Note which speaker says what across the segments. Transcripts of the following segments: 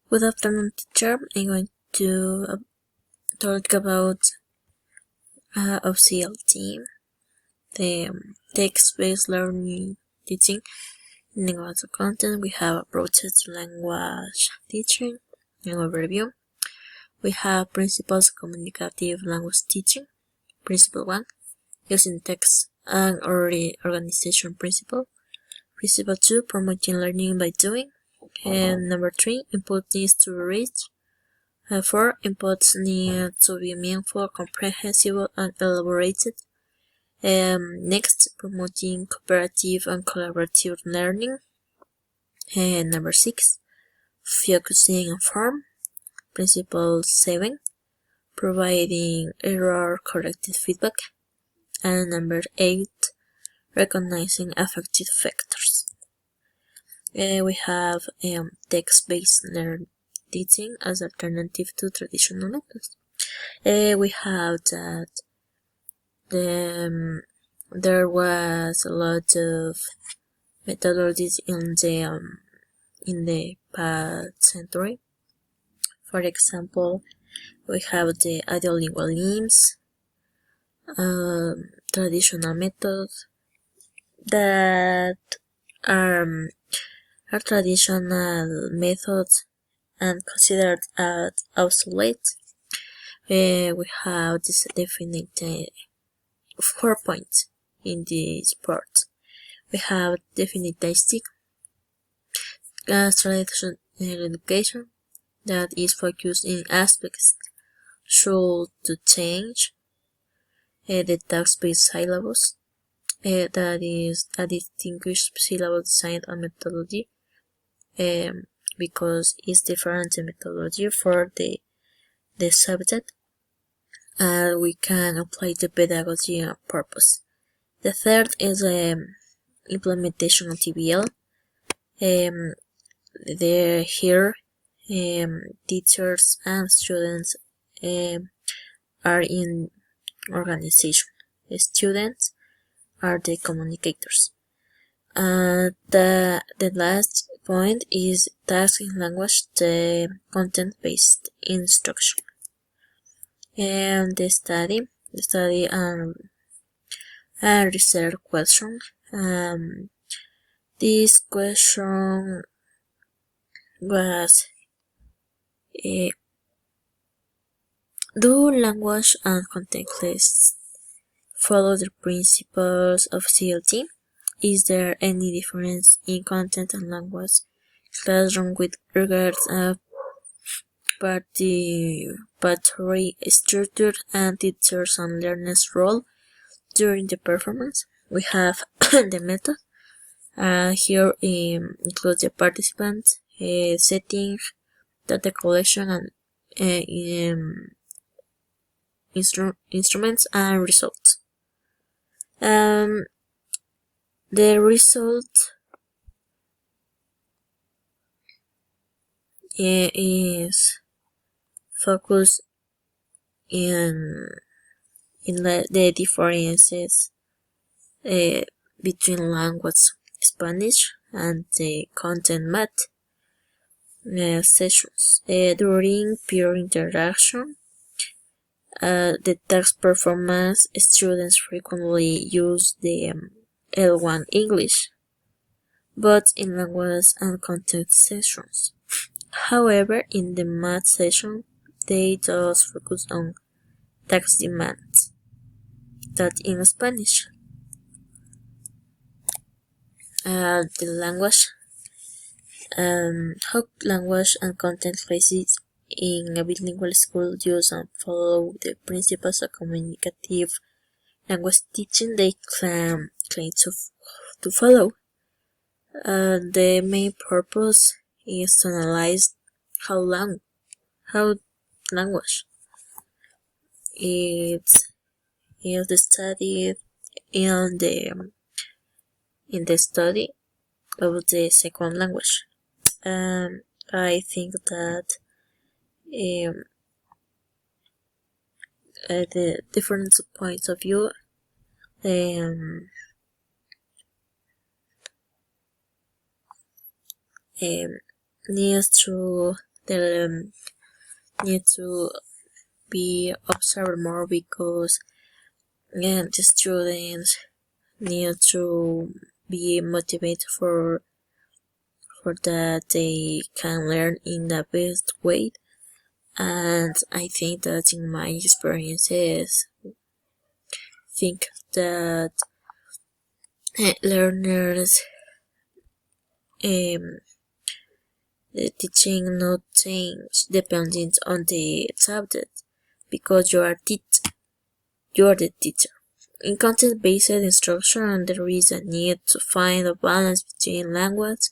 Speaker 1: Good afternoon, teacher. I'm going to talk about OCLT, the text-based learning teaching. In the content, we have approaches to language teaching and overview. We have principles of communicative language teaching. Principle 1, using text and organization principle. Principle 2, promoting learning by doing. And number 3, input needs to reach. 4, inputs need to be meaningful, comprehensible, and elaborated. Next, promoting cooperative and collaborative learning. And number 6, focusing on form. Principle 7, providing error-corrected feedback. And number 8, recognizing affective factors. We have text-based learning teaching as alternative to traditional methods. We have that there was a lot of methodologies in the past century. For example, we have the ideolingual names, traditional methods that are traditional methods and considered as obsolete. We have this definite 4 points in this part. We have definitizing traditional education that is focused in aspects should to change. The text-based syllabus that is a distinguished syllabus design and methodology because it's different methodology for the subject. We can apply the pedagogy and purpose. The third is implementation of TBL. Teachers and students are in organization. The students are the communicators. The last point is task in language, the content-based instruction. And the study and research question. This question was do language and context follow the principles of CLT? Is there any difference in content and language classroom with regards to participatory structure and teachers and learners' role during the performance? We have the method. Here includes the participants, setting, data collection, and instruments and results. The result is focused in the differences between language Spanish and the content math sessions. During peer interaction, the task performance, students frequently use the L1 English, but in language and content sessions. However, in the math session, they does focus on task demands, that in Spanish. The language, how language and content classes in a bilingual school use and follow the principles of communicative language teaching they claim to follow. The main purpose is to analyze how language is studied in the study of the second language. I think that the different points of view needs to they need to be observed more, because the students need to be motivated for that they can learn in the best way. And I think that in my experiences, think that learners the teaching not change depending on the subject, because you are the teacher. In content-based instruction, there is a need to find a balance between language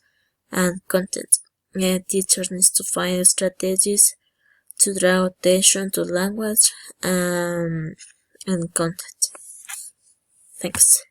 Speaker 1: and content. Teachers need to find strategies to draw attention to language and content. Thanks.